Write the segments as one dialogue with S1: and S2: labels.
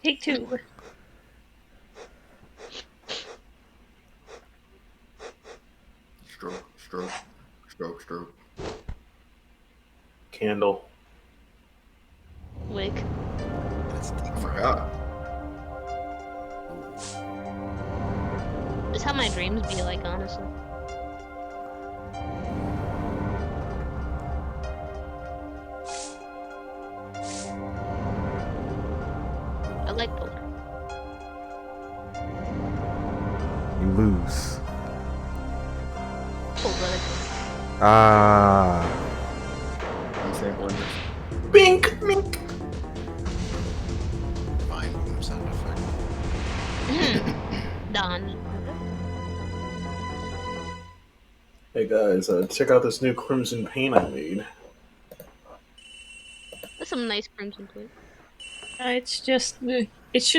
S1: Take two.
S2: Stroke, stroke, stroke, stroke.
S3: Candle.
S1: Wick.
S4: That's deep.
S2: Oh my god.
S1: That's how my dreams be like, honestly. I like poker.
S5: You lose.
S1: Oh, brother.
S5: Ah.
S2: I'm sampling this.
S3: Bink, mink.
S4: Fine boom sound effect.
S1: Don.
S3: Hey guys, check out this new crimson paint I made.
S1: That's some nice crimson plate.
S6: It's just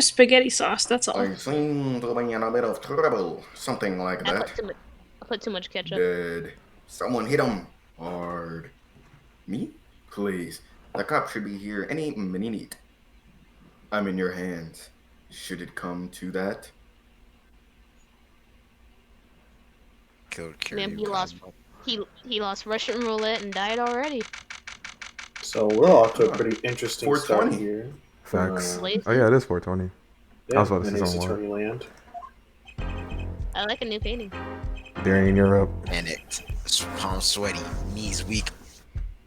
S6: spaghetti sauce. That's all.
S2: I seem to be in a bit of trouble. Something like
S1: I
S2: that.
S1: put too much ketchup.
S2: Dead. Someone hit him hard. Me? Please. The cop should be here any minute. I'm in your hands. Should it come to that?
S4: Killed
S1: Man,
S4: Kiryu
S1: he lost.
S4: Cosmo.
S1: He lost Russian roulette and died already.
S3: So we're off to a pretty interesting start
S2: 420.
S3: here.
S5: Facts.
S1: Lazy.
S5: Oh yeah, it is 420.
S3: Yeah,
S5: I was about to
S3: in
S5: say
S3: Ace
S5: something more.
S3: Attorney Land.
S1: I like a new painting.
S5: They're in Europe.
S4: Panicked. Palms sweaty. Knees weak.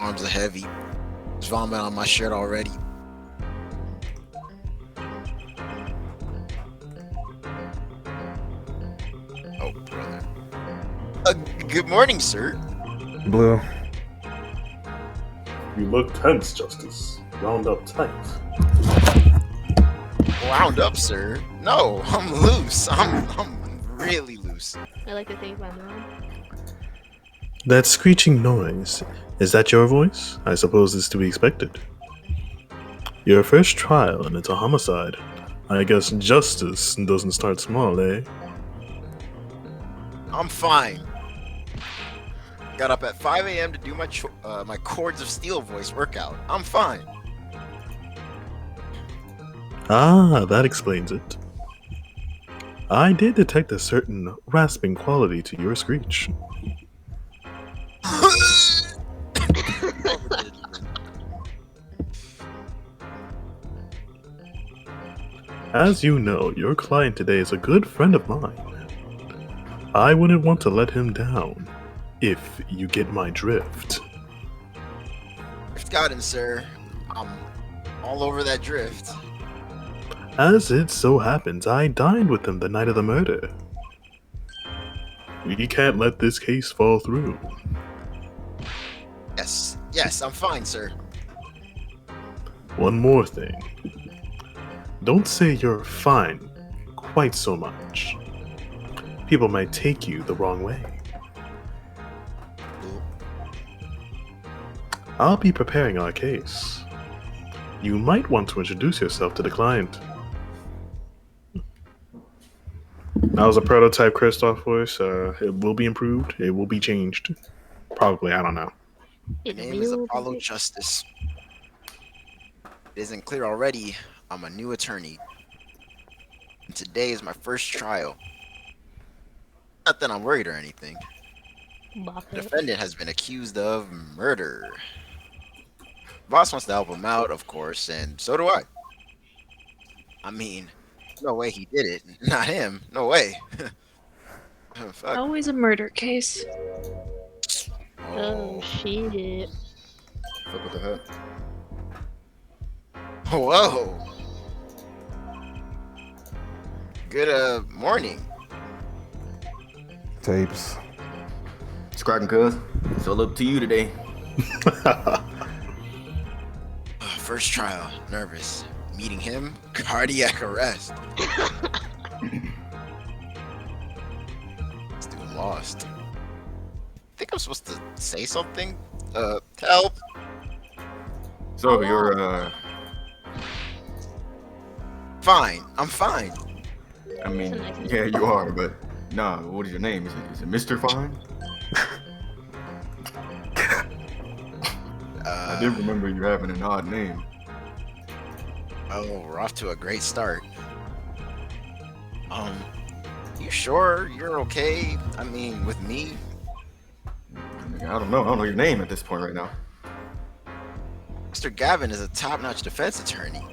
S4: Arms are heavy. There's vomit on my shirt already. Oh, brother. Good morning, sir.
S5: Blue.
S3: You look tense, Justice. Round up tight.
S4: Wound up, sir. No, I'm loose. I'm really loose.
S1: I like to think my mom.
S3: That screeching noise, is that your voice? I suppose it's to be expected. Your first trial and it's a homicide. I guess justice doesn't start small, eh?
S4: I'm fine. Got up at 5 a.m. to do my my Chords of Steel voice workout. I'm fine.
S3: Ah, that explains it. I did detect a certain rasping quality to your screech. As you know, your client today is a good friend of mine. I wouldn't want to let him down, if you get my drift.
S4: Drift gotten, sir. I'm all over that drift.
S3: As it so happens, I dined with him the night of the murder. We can't let this case fall through.
S4: Yes, I'm fine, sir.
S3: One more thing. Don't say you're fine quite so much. People might take you the wrong way. I'll be preparing our case. You might want to introduce yourself to the client. That was a prototype Christoph voice. It will be improved. It will be changed. Probably, I don't know.
S4: My name is Apollo Justice. It isn't clear already. I'm a new attorney. And today is my first trial. Not that I'm worried or anything. The defendant has been accused of murder. Boss wants to help him out, of course, and so do I. I mean, no way he did it. Not him. No way. Oh, fuck.
S6: Always a murder case.
S1: Oh shit.
S2: Fuck with the head.
S4: Whoa. Good morning.
S5: Tapes.
S2: It's cracking, cuz. It's all up to you today.
S4: First trial. Nervous. Meeting him. Cardiac arrest. This dude lost. I think I'm supposed to say something. Help.
S2: So you're
S4: Fine. I'm fine.
S2: I mean, yeah, you are, but nah, what is your name? Is it Mr. Fine? I did remember you having an odd name.
S4: Oh, we're off to a great start. You sure you're okay? I mean, with me?
S2: I don't know. I don't know your name at this point right now.
S4: Mr. Gavin is a top-notch defense attorney.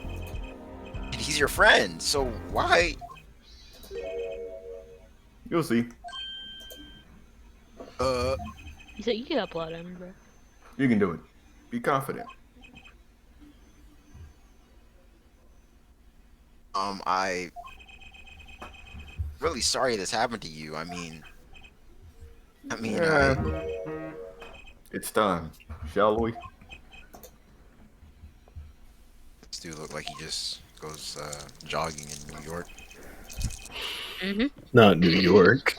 S4: And he's your friend, so why?
S2: You'll see.
S1: You said you can upload him, bro.
S2: You can do it. Be confident.
S4: I really sorry this happened to you. I mean,
S2: Yeah. It's time, shall we?
S4: this dude look like he just goes jogging in New York.
S1: Mm-hmm.
S3: Not New York.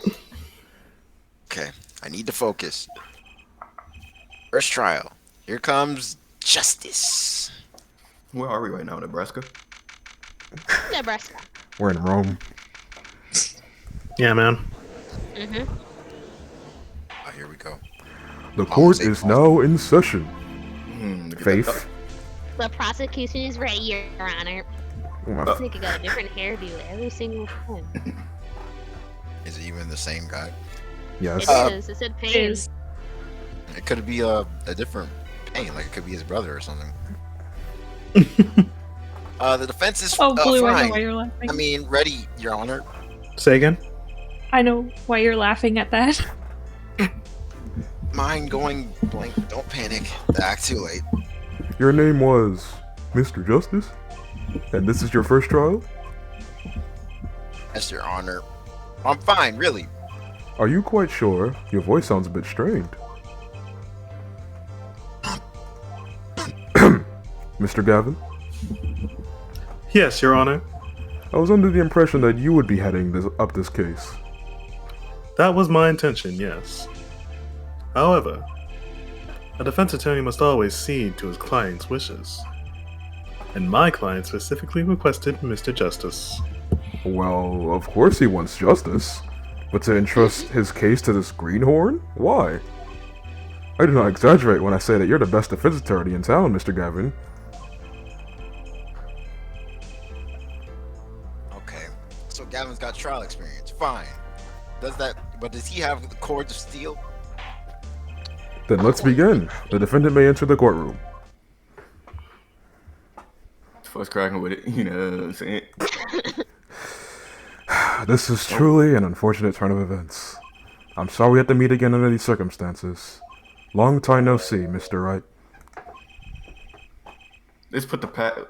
S4: Okay, I need to focus. First trial. Here comes justice.
S2: Where are we right now, Nebraska?
S1: Nebraska.
S5: We're in Rome.
S3: Yeah, man.
S1: Mm-hmm.
S4: Oh, here we go.
S5: The court is now in session.
S2: Look at
S5: Faith.
S1: The prosecution is ready, Your Honor.
S5: Oh,
S1: This nigga got a different hairdo every single time.
S4: Is it even the same guy?
S5: yes.
S1: It is. It said pain.
S6: Is
S4: It could be a different pain, like it could be his brother or something. The defense is
S6: oh Blue, I know
S4: fine.
S6: why you're laughing.
S4: I mean, ready, Your Honor.
S3: Say again?
S6: I know why you're laughing at that.
S4: Mine going blank. Don't panic. The act too late.
S5: Your name was Mr. Justice? And this is your first trial?
S4: Yes, Your Honor. I'm fine, really.
S5: Are you quite sure? Your voice sounds a bit strained. Mr. Gavin?
S3: Yes, Your Honor.
S5: I was under the impression that you would be heading up this case.
S3: That was my intention, yes. However, a defense attorney must always cede to his client's wishes. And my client specifically requested Mr. Justice.
S5: Well, of course he wants justice. But to entrust his case to this greenhorn? Why? I do not exaggerate when I say that you're the best defense attorney in town, Mr. Gavin.
S4: Okay. So Gavin's got trial experience. Fine. But does he have the cords of steel?
S5: Then let's begin. The defendant may enter the courtroom.
S2: First cracking with it, you know what I'm saying?
S5: This is truly an unfortunate turn of events. I'm sorry we have to meet again under these circumstances. Long time no see, Mr. Wright.
S2: Let's put the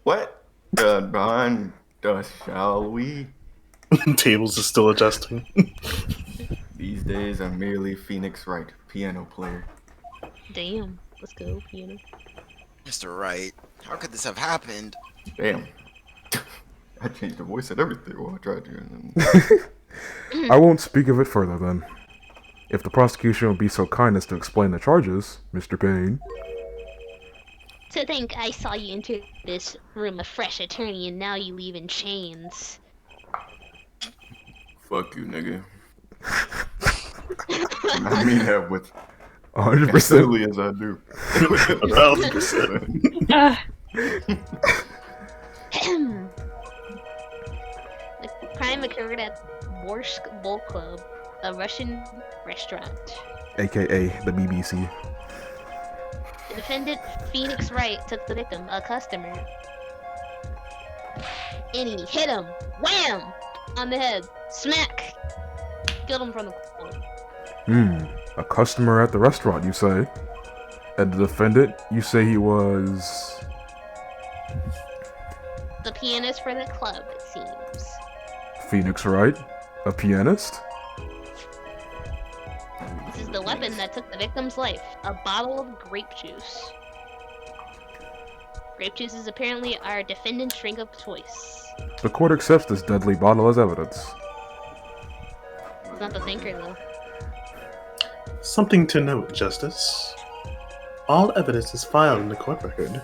S2: what? Behind us, shall we?
S3: Tables is still adjusting.
S2: These days, I'm merely Phoenix Wright, piano player.
S1: Damn. Let's go, piano.
S4: Mr. Wright, how could this have happened?
S2: Damn. I changed the voice and everything while I tried to.
S5: I won't speak of it further then. If the prosecution will be so kind as to explain the charges, Mr. Payne.
S1: To think I saw you enter this room a fresh attorney and now you leave in chains.
S2: Fuck you, nigga. I mean that with
S5: 100%.
S2: as silly as I do.
S3: 1,000%.
S1: The crime occurred at Borsk Bowl Club, a Russian restaurant.
S5: AKA the BBC.
S1: The defendant, Phoenix Wright, took the victim, a customer, and he hit him, wham, on the head, smack, killed him from the corner.
S5: A customer at the restaurant, you say? And the defendant, you say he was...
S1: The pianist for the club, it seems.
S5: Phoenix Wright? A pianist?
S1: This is the weapon that took the victim's life, a bottle of grape juice. Grape juice is apparently our defendant's drink of choice.
S5: The court accepts this deadly bottle as evidence.
S1: It's not the thinker, though.
S3: Something to note, Justice. All evidence is filed in the court record.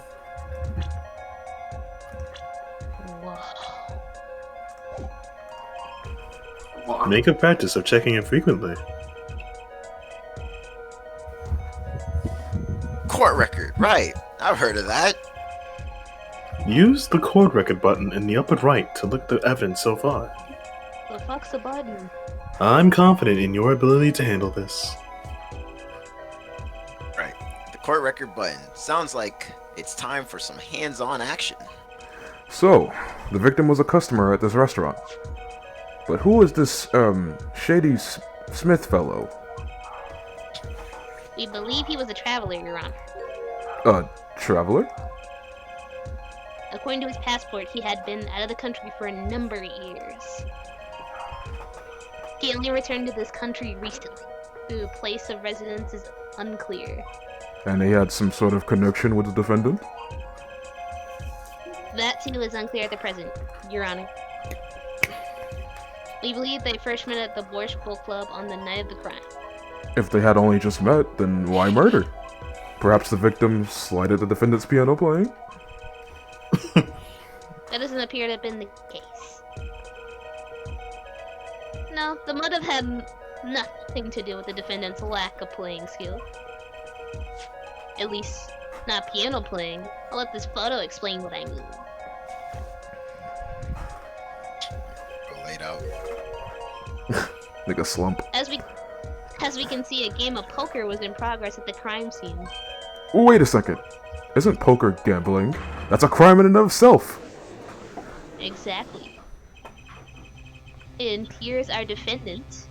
S1: Whoa.
S3: Make a practice of checking it frequently.
S4: Court record, right. I've heard of that.
S3: Use the court record button in the upper right to look at the evidence so far.
S1: The fuck's the button?
S3: I'm confident in your ability to handle this.
S4: Right. The court record button. Sounds like it's time for some hands-on action.
S5: So, the victim was a customer at this restaurant. But who is this, shady Smith fellow?
S1: We believe he was a traveler, Your Honor.
S5: A traveler?
S1: According to his passport, he had been out of the country for a number of years. He only returned to this country recently. The place of residence is unclear.
S5: And he had some sort of connection with the defendant?
S1: That too is unclear at the present, Your Honor. We believe they first met at the Borscht Bowl Club on the night of the crime.
S5: If they had only just met, then why murder? Perhaps the victim slighted the defendant's piano playing?
S1: That doesn't appear to have been the case. No, the motive had nothing to do with the defendant's lack of playing skill. At least, not piano playing. I'll let this photo explain what I mean.
S4: Go laid out.
S5: Like a slump.
S1: As we can see, a game of poker was in progress at the crime scene.
S5: Wait a second. Isn't poker gambling? That's a crime in and of itself.
S1: Exactly. It appears our defendant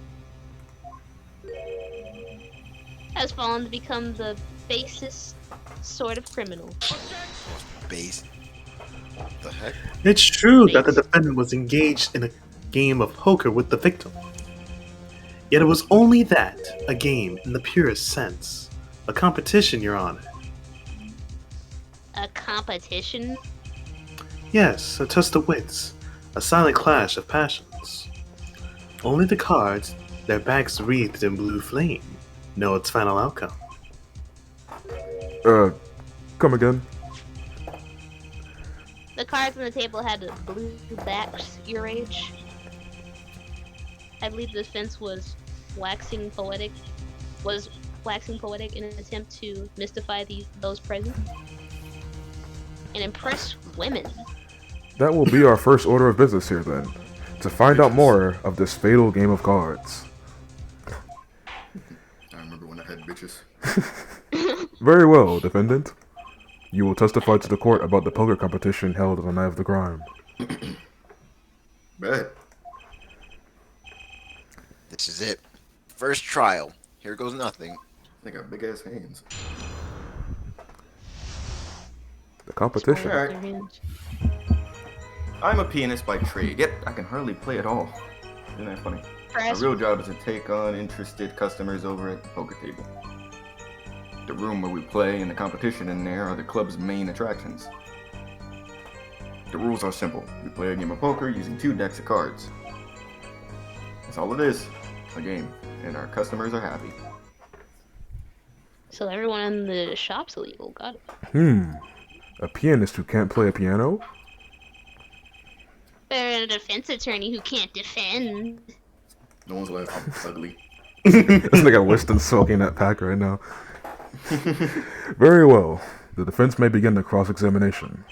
S1: has fallen to become the basest sort of criminal.
S4: Base. The heck?
S3: It's true that the defendant was engaged in a game of poker with the victim. Yet it was only that, a game in the purest sense. A competition, Your Honor.
S1: A competition?
S3: Yes, a test of wits. A silent clash of passions. Only the cards, their backs wreathed in blue flame, know its final outcome.
S5: Come again?
S1: The cards on the table had blue backs, Your Age. I believe the defense was waxing poetic in an attempt to mystify those present and impress women.
S5: That will be our first order of business here then. To find out more of this fatal game of cards.
S2: I remember when I had bitches.
S5: Very well, defendant. You will testify to the court about the poker competition held on the night of the crime.
S2: Bet.
S4: This is it. First trial. Here goes nothing.
S2: They got big ass hands.
S5: The competition.
S2: Alright. I'm a pianist by trade, yet I can hardly play at all. Isn't that funny? My real job is to take on interested customers over at the poker table. The room where we play and the competition in there are the club's main attractions. The rules are simple. We play a game of poker using 2 decks of cards. That's all it is. A game. And our customers are happy.
S1: So everyone in the shop's illegal, got it.
S5: A pianist who can't play a piano?
S1: Better than a defense attorney who can't defend.
S2: No one's laughing. Ugly.
S5: It's like a Winston smoking that pack right now. Very well. The defense may begin the cross-examination.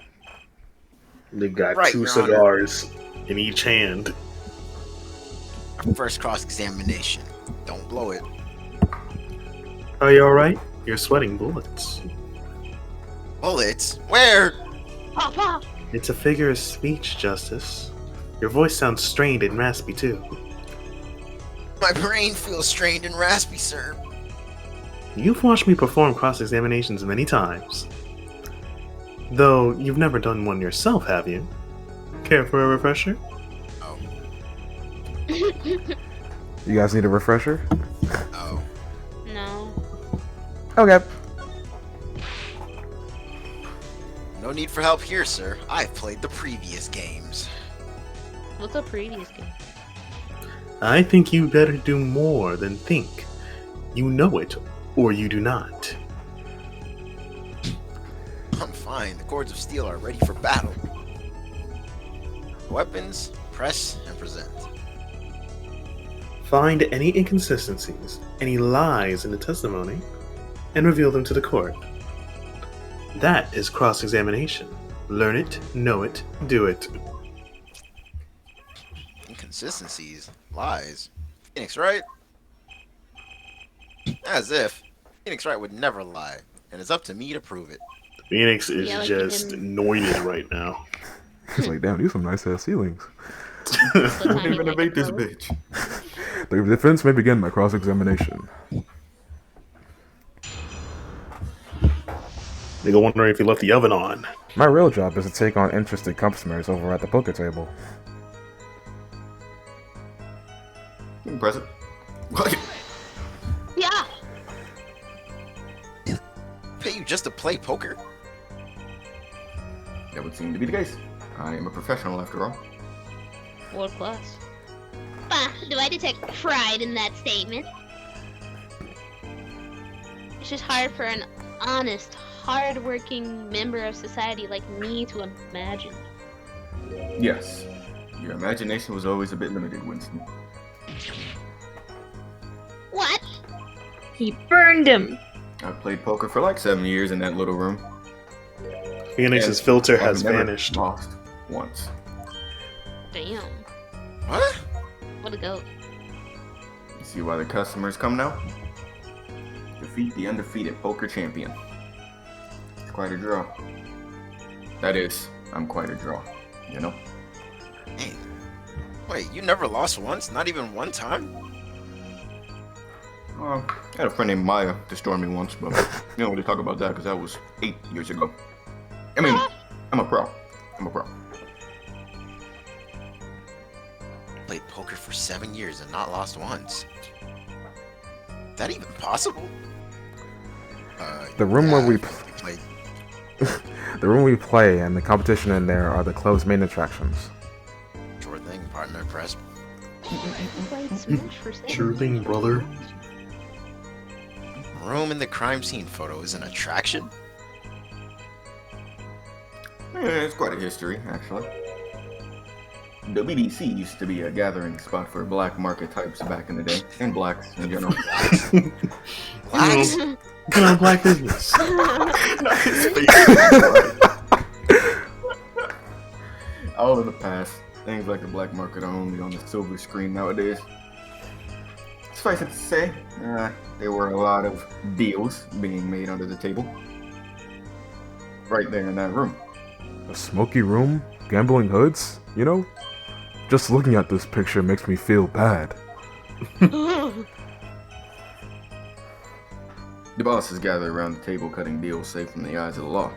S3: They got
S4: Right,
S3: 2
S4: Your
S3: cigars in each hand.
S4: First cross-examination. Don't blow it.
S3: Are you alright? You're sweating bullets.
S4: Bullets? Where?
S1: Papa!
S3: It's a figure of speech, Justice. Your voice sounds strained and raspy, too.
S4: My brain feels strained and raspy, sir.
S3: You've watched me perform cross-examinations many times. Though, you've never done one yourself, have you? Care for a refresher?
S4: Oh.
S5: You guys need a refresher?
S4: Oh.
S1: No.
S5: Okay.
S4: No need for help here, sir. I've played the previous games.
S1: What's a previous game?
S3: I think you better do more than think. You know it, or you do not.
S4: I'm fine. The cords of steel are ready for battle. Weapons, press, and present.
S3: Find any inconsistencies, any lies in the testimony, and reveal them to the court. That is cross-examination. Learn it, know it, do it.
S4: Inconsistencies, lies. Phoenix Wright? As if. Phoenix Wright would never lie, and it's up to me to prove it.
S3: Phoenix is
S1: Yeah, like
S3: just anointed right now.
S5: It's like, damn, these some nice ass ceilings.
S2: Don't even evade this bitch.
S5: The defense may begin by cross-examination.
S3: They go wondering if he left the oven on.
S5: My real job is to take on interested customers over at the poker table.
S2: Impressive. What?
S1: Yeah.
S4: Pay you just to play poker?
S2: That would seem to be the case. I am a professional after all.
S1: World class. Bah, do I detect pride in that statement? It's just hard for an honest, hard-working member of society like me to imagine.
S2: Yes. Your imagination was always a bit limited, Winston.
S1: What?
S6: He burned him.
S2: I played poker for like 7 years in that little room.
S3: Phoenix's
S2: And
S3: filter
S2: I've
S3: has
S2: never
S3: vanished.
S2: Lost once.
S1: Damn.
S4: What?
S1: What a goat.
S2: You see why the customers come now? Defeat the undefeated poker champion. It's quite a draw. That is, I'm quite a draw, you know?
S4: Hey. Wait, you never lost once? Not even one time?
S2: I had a friend named Maya destroy me once, but you don't really talk about that because that was 8 years ago. I mean, I'm a pro.
S4: Played poker for 7 years and not lost once. Is that even possible?
S5: The room where we
S4: played.
S5: the room we play and the competition in there are the club's main attractions.
S4: Sure thing, partner. Press.
S3: Sure thing, brother.
S4: Room in the crime scene photo is an attraction?
S2: Yeah, it's quite a history, actually. The BBC used to be a gathering spot for black market types back in the day, and blacks in general.
S4: Blacks?
S3: Good on black business.
S2: All in the past, things like the black market are only on the silver screen nowadays. Suffice it to say, there were a lot of deals being made under the table. Right there in that room.
S5: A smoky room? Gambling hoods? You know? Just looking at this picture makes me feel bad.
S2: The bosses gather around the table cutting deals safe from the eyes of the law.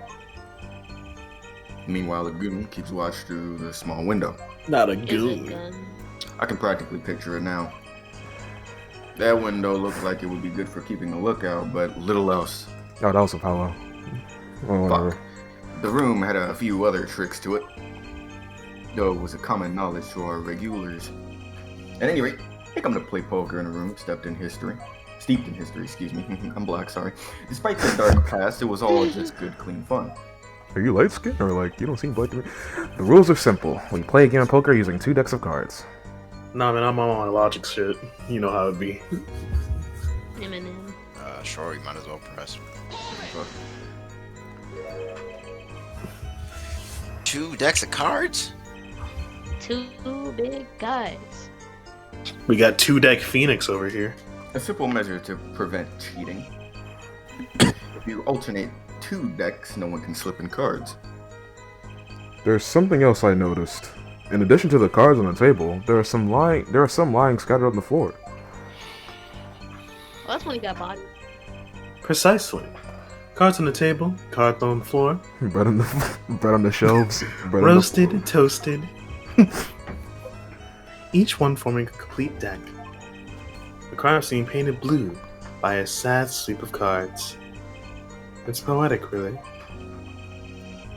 S2: Meanwhile, the goon keeps watch through the small window.
S3: Not a
S1: Is it
S3: goon.
S1: done?
S2: I can practically picture it now. That window looked like it would be good for keeping a lookout, but little else.
S5: Oh, that was Apollo. Oh, whatever.
S2: Fuck. The room had a few other tricks to it, though it was a common knowledge to our regulars. At any rate, they come to play poker in a room steeped in history, excuse me. I'm black, sorry. Despite the dark past, it was all just good, clean fun.
S5: Are you light skinned or like you don't seem black to me? The rules are simple. We play a game of poker using 2 decks of cards.
S3: Nah, man, I'm on my logic shit. You know how it be.
S1: Eminem.
S4: Sure, you might as well press. 2 decks of cards?
S1: 2 big guys.
S3: We got 2-deck Phoenix over here.
S2: A simple measure to prevent cheating. If you alternate 2 decks, no one can slip in cards.
S5: There's something else I noticed. In addition to the cards on the table, there are some lying scattered on the floor.
S1: Well, that's when he got bodied.
S3: Precisely. Cards on the table, cards on the floor,
S5: Bread on the shelves. Bread
S3: roasted, toasted. Each one forming a complete deck. The crime scene painted blue by a sad sweep of cards. It's poetic, really.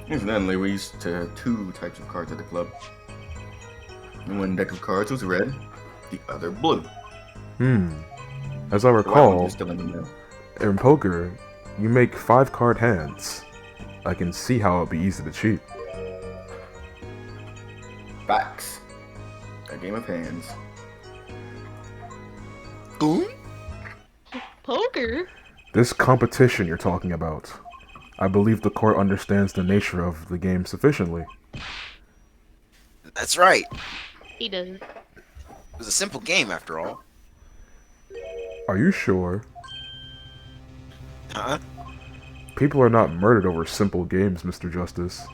S2: Incidentally, we used to have 2 types of cards at the club. One deck of cards was red, the other blue.
S5: As I
S2: The white one
S5: recall,
S2: was still in the middle.
S5: in poker, you make 5 card hands. I can see how it'd be easy to cheat.
S2: Facts. A game of hands.
S4: Boom?
S1: Poker?
S5: This competition you're talking about. I believe the court understands the nature of the game sufficiently.
S4: That's right.
S1: He doesn't.
S4: It was a simple game, after all.
S5: Are you sure?
S4: Huh?
S5: People are not murdered over simple games, Mr. Justice.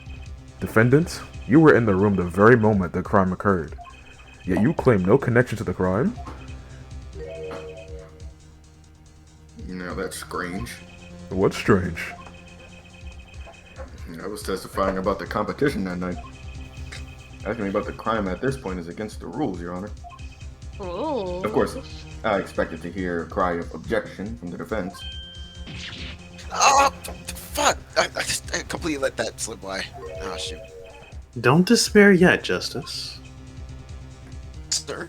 S5: Defendant, you were in the room the very moment the crime occurred. Yet you claim no connection to the crime?
S2: Now that's strange.
S5: What's strange?
S2: I was testifying about the competition that night. Asking me about the crime at this point is against the rules, Your Honor.
S1: Rules?
S2: Of course, I expected to hear a cry of objection from the defense.
S4: Oh, fuck! I completely let that slip by. Oh, shoot.
S3: Don't despair yet, Justice.
S4: Sir?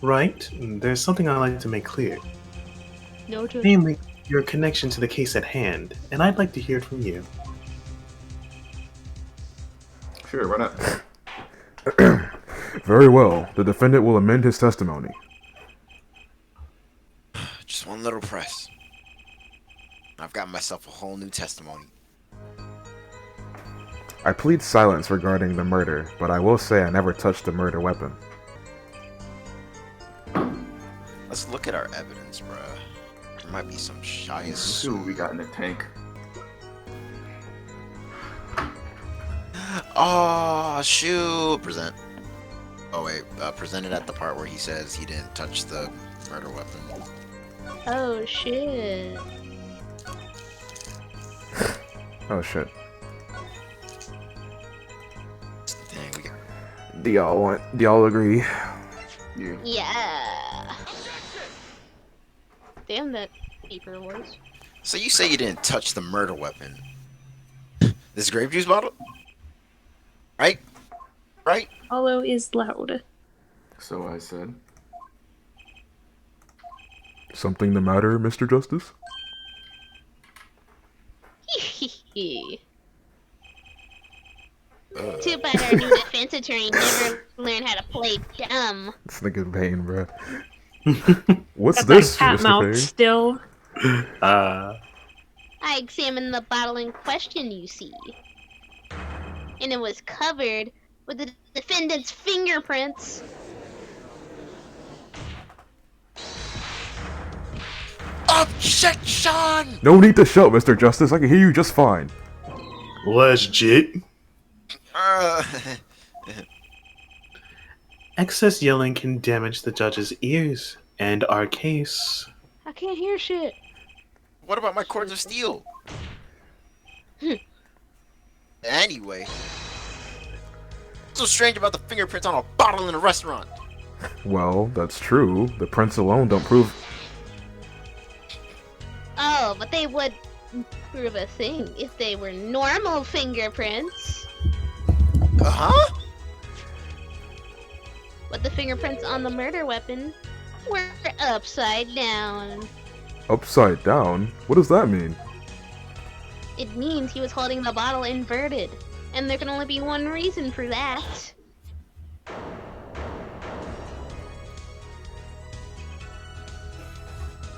S3: Right, there's something I'd like to make clear.
S1: No, Judge.
S3: Namely, your connection to the case at hand, and I'd like to hear it from you.
S2: Sure, why not?
S5: Very well. The defendant will amend his testimony.
S4: Just one little press. I've got myself a whole new testimony.
S5: I plead silence regarding the murder, but I will say I never touched the murder weapon.
S4: Let's look at our evidence, bruh. There might be some shy
S2: Let's see what we got in the tank.
S4: Oh, shoot! Present. Oh, wait. Present it at the part where he says he didn't touch the murder weapon.
S1: Oh, shit.
S5: Oh shit.
S4: Dang, we got...
S5: Do y'all agree?
S2: Yeah.
S1: Yeah. Damn, that paper was.
S4: So you say you didn't touch the murder weapon. This grape juice bottle? Right? Right?
S6: Hollow is loud.
S2: So I said.
S5: Something the matter, Mr. Justice?
S1: Too bad our new defense attorney never learned how to play dumb.
S5: This nigga's Payne, bruh. What's
S6: Got
S5: this,
S6: that cat mouth
S5: Mr. Payne?
S6: still.
S1: I examined the bottle in question, you see. And it was covered with the defendant's fingerprints.
S4: Objection!
S5: No need to shout, Mr. Justice. I can hear you just fine.
S3: Legit.
S4: Uh,
S3: Excess yelling can damage the judge's ears, and our case.
S1: I can't hear shit.
S4: what about my cords of steel? Anyway. What's so strange about the fingerprints on a bottle in a restaurant?
S5: Well, that's true. The prints alone don't prove...
S1: Oh, but they would prove a thing if they were normal fingerprints.
S4: Uh-huh?
S1: But the fingerprints on the murder weapon were upside down.
S5: Upside down? What does that mean?
S1: It means he was holding the bottle inverted. And there can only be one reason for that.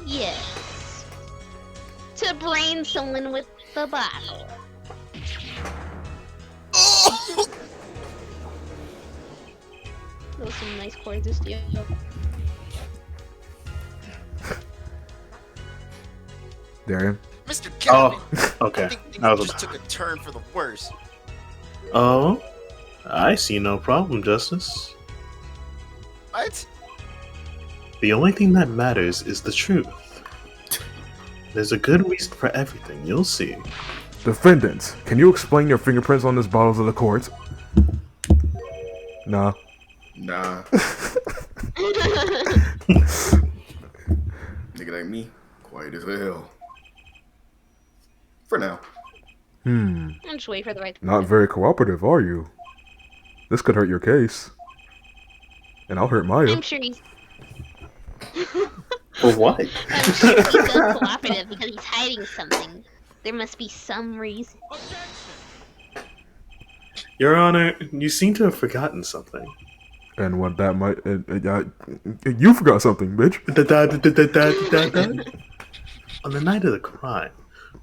S1: Yes. To brain someone with the bottle.
S4: Oh!
S1: Those are some nice chords of steel.
S5: Darian?
S4: Mr. Kevin,
S3: Okay.
S4: I think things
S3: That was
S4: just took a turn for the worse.
S3: Oh, I see no problem, Justice.
S4: What?
S3: The only thing that matters is the truth. There's a good reason for everything, you'll see.
S5: Defendants, can you explain your fingerprints on this bottle to the court? Nah.
S2: Nah. Nigga like me, quiet as hell. For now.
S1: I'm just waiting for the right.
S5: Not very cooperative, are you? This could hurt your case. And I'll hurt Maya.
S1: I'm sure he's.
S3: For what?
S1: I'm sure he's so cooperative because he's hiding something. There must be some reason.
S3: Your Honor, you seem to have forgotten something.
S5: And what that might... you forgot something, bitch.
S3: On the night of the crime,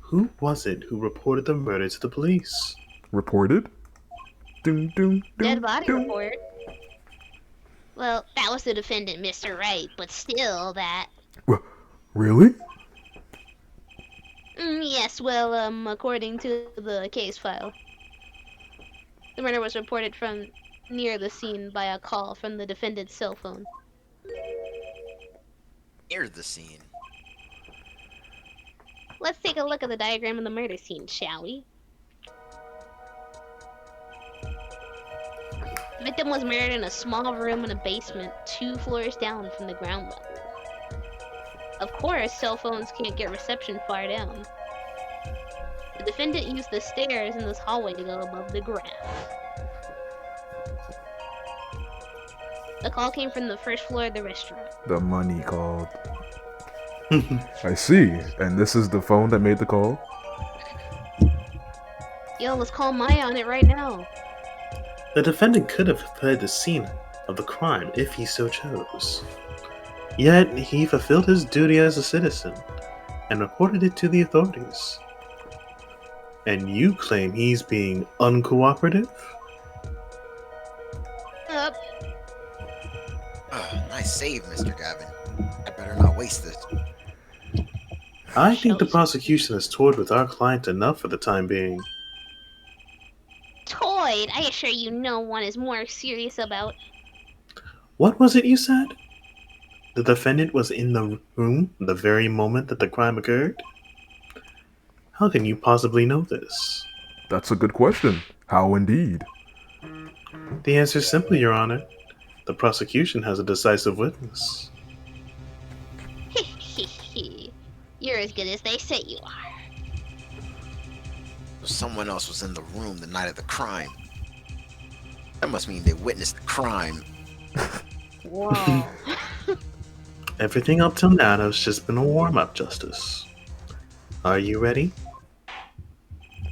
S3: Who was it who reported the murder to the police?
S5: Reported? Doom, doom,
S1: Dead
S5: doom,
S1: body
S5: doom.
S1: report. Well, that was the defendant, Mr. Wright, but still, that.
S5: Really?
S1: Yes, well, according to the case file. The murder was reported from near the scene by a call from the defendant's cell phone.
S4: Near the scene.
S1: Let's take a look at the diagram of the murder scene, shall we? The victim was murdered in a small room in a basement 2 floors down from the ground level. Of course, cell phones can't get reception far down. The defendant used the stairs in this hallway to go above the ground. The call came from the first floor of the restaurant.
S5: The money called. I see. And this is the phone that made the call?
S1: Yo, let's call Maya on it right now.
S3: The defendant could have fled the scene of the crime if he so chose. Yet, he fulfilled his duty as a citizen and reported it to the authorities. And you claim he's being uncooperative?
S4: Nice save, Mr. Gavin. I better not waste this.
S3: I think the prosecution has toyed with our client enough for the time being.
S1: Toyed? I assure you no one is more serious about.
S3: What was it you said? The defendant was in the room the very moment that the crime occurred? How can you possibly know this?
S5: That's a good question. How indeed?
S3: The answer is simple, Your Honor. The prosecution has a decisive witness.
S1: You're as good as they say you are.
S4: Someone else was in the room the night of the crime. That must mean they witnessed the crime.
S1: Whoa.
S3: Everything up till now has just been a warm-up, Justice. Are you ready?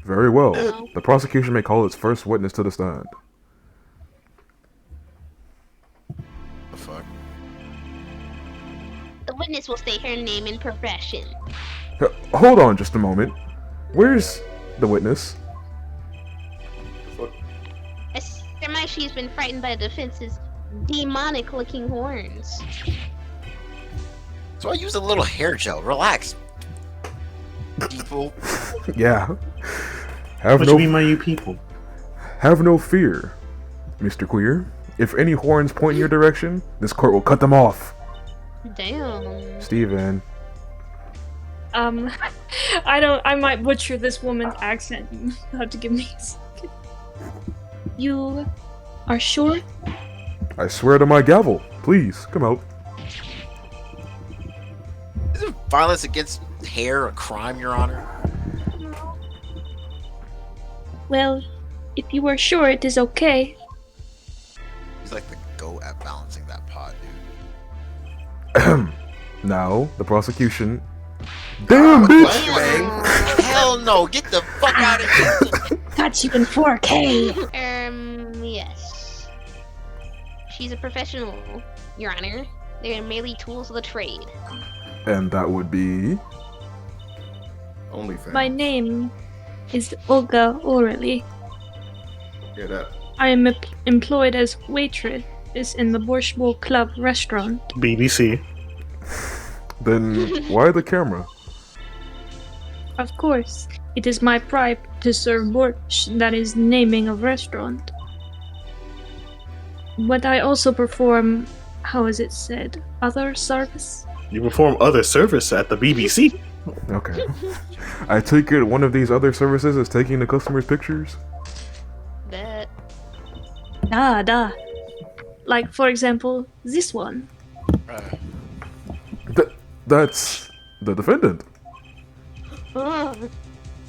S5: Very well.
S1: No.
S5: The prosecution may call its first witness to the stand.
S4: The fuck?
S1: The witness will state her name and profession.
S5: Hold on just a moment. Where's the witness?
S1: I surmise she's been frightened by the defense's demonic-looking horns.
S4: So I use a little hair gel. Relax. People.
S5: Yeah. Have
S3: What do you mean by you people?
S5: Have no fear, Mr. Queer. If any horns point in your direction, this court will cut them off.
S1: Damn.
S5: Steven.
S6: I might butcher this woman's accent. You have to give me a second. You are sure?
S5: I swear to my gavel. Please, come out.
S4: Isn't violence against hair a crime, Your Honor?
S6: Well, if you are sure it is okay.
S4: He's like the goat at balancing that pod, dude.
S5: Now, the prosecution. Damn, bitch!
S4: Hell no! Get the fuck out of here!
S6: Got you in 4K.
S1: Yes. She's a professional, Your Honor. They are merely tools of the trade.
S5: And that would be...
S2: OnlyFans.
S6: My name is Olga Orally.
S2: Hear that?
S6: I am employed as waitress in the Borscht Bowl Club restaurant.
S3: BBC.
S5: Then why the camera?
S6: Of course, it is my pride to serve borscht, that is naming of restaurant. But I also perform, how is it said, other service?
S3: You perform other service at the BBC?
S5: Okay. I take it one of these other services is taking the customers' pictures?
S1: Bet.
S6: Da. Like, for example, this one.
S5: That's the defendant.
S1: Oh,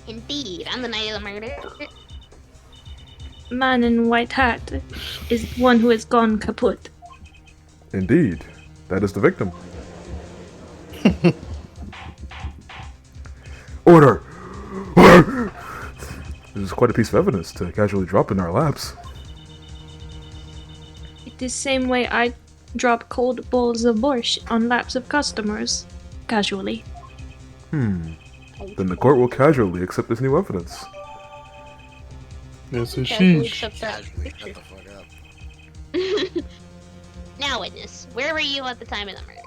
S1: indeed, on the night of the murder.
S6: Man in white hat is one who has gone kaput.
S5: Indeed. That is the victim. Order! Order! This is quite a piece of evidence to casually drop in our laps.
S6: It is same way I drop cold bowls of borscht on laps of customers. Casually.
S5: Then the court will casually accept this new evidence.
S3: That's a
S1: Casually
S3: sheesh.
S1: accept that
S4: Casually,
S1: picture.
S4: shut the fuck up.
S1: Now, witness, where were you at the time of the murder?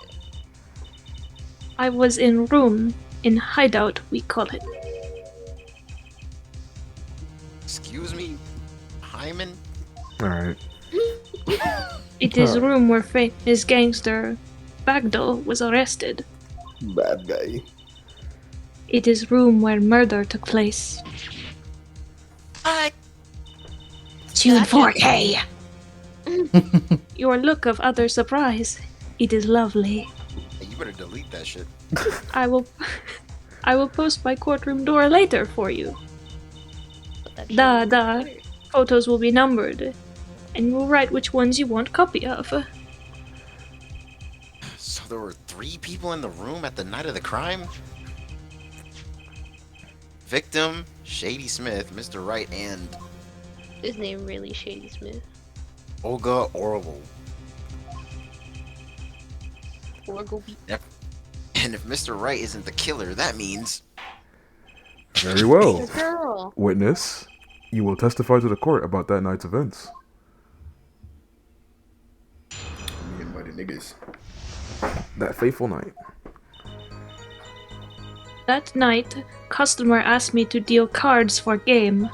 S6: I was in room, in hideout, we call it.
S4: Excuse me, Hyman?
S5: Alright.
S6: It is room where famous gangster Bagdo was arrested.
S3: Bad guy.
S6: It is room where murder took place. Tune 4K! Your look of utter surprise. It is lovely.
S4: Hey, you better delete that shit.
S6: I will post my courtroom door later for you.
S1: Put that shit
S6: Da
S1: on
S6: da.
S1: Twitter.
S6: Photos will be numbered, and you will write which ones you want copy of.
S4: So there were 3 people in the room at the night of the crime? Victim, Shady Smith, Mr. Wright, and
S1: His name really Shady Smith.
S4: Olga Orwell.
S1: Orglebeat.
S4: And if Mr. Wright isn't the killer, that means...
S5: Very well.
S1: The girl.
S5: Witness, you will testify to the court about that night's events.
S2: Me and buddy niggas.
S5: That fateful night.
S6: That night, customer asked me to deal cards for game.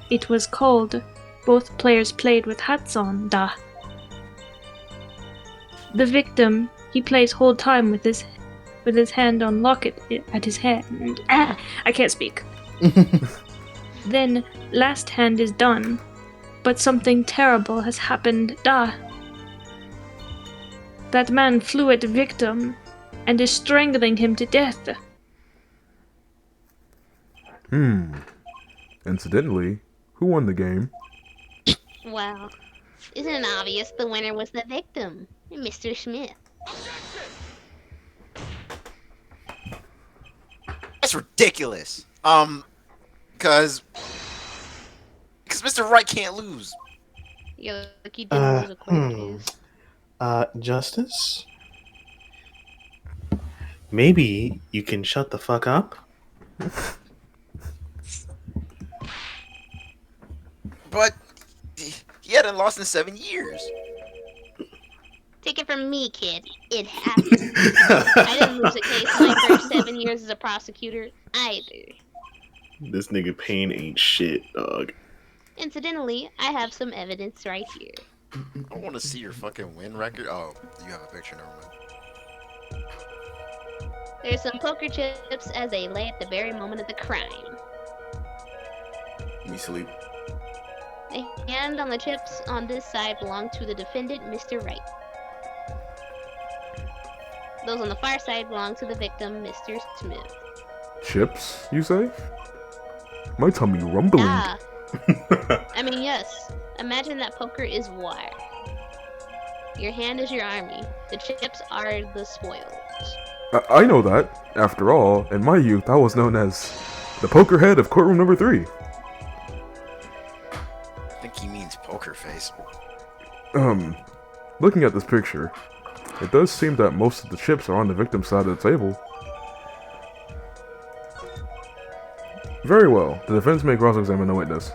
S6: It was cold. Both players played with hats on, da. The victim, he plays whole time with his hand on locket at his hand. I can't speak. Then, last hand is done. But something terrible has happened, da. That man flew at the victim and is strangling him to death.
S5: Incidentally, who won the game?
S1: Wow. Isn't it obvious the winner was the victim, Mr. Smith?
S4: That's ridiculous. Because Mr. Wright can't lose.
S1: Yeah, like you didn't lose a court case.
S3: Justice? Maybe you can shut the fuck up?
S4: But he hadn't lost in 7 years.
S1: Take it from me, kid. It happened. I didn't lose a case in my first 7 years as a prosecutor, either.
S3: This nigga Payne ain't shit, dog.
S1: Incidentally, I have some evidence right here.
S4: I want to see your fucking win record. Oh, you have a picture, never mind.
S1: There's some poker chips as they lay at the very moment of the crime.
S2: Me sleep.
S1: The hand on the chips on this side belong to the defendant, Mr. Wright. Those on the far side belong to the victim, Mr. Smith.
S5: Chips, you say? My tummy rumbling.
S1: Ah. I mean, yes. Imagine that poker is wire. Your hand is your army. The chips are the spoils.
S5: I know that. After all, in my youth, I was known as the poker head of courtroom number 3.
S4: I think he means poker face.
S5: Looking at this picture, it does seem that most of the chips are on the victim's side of the table. Very well. The defense may cross-examine the witness.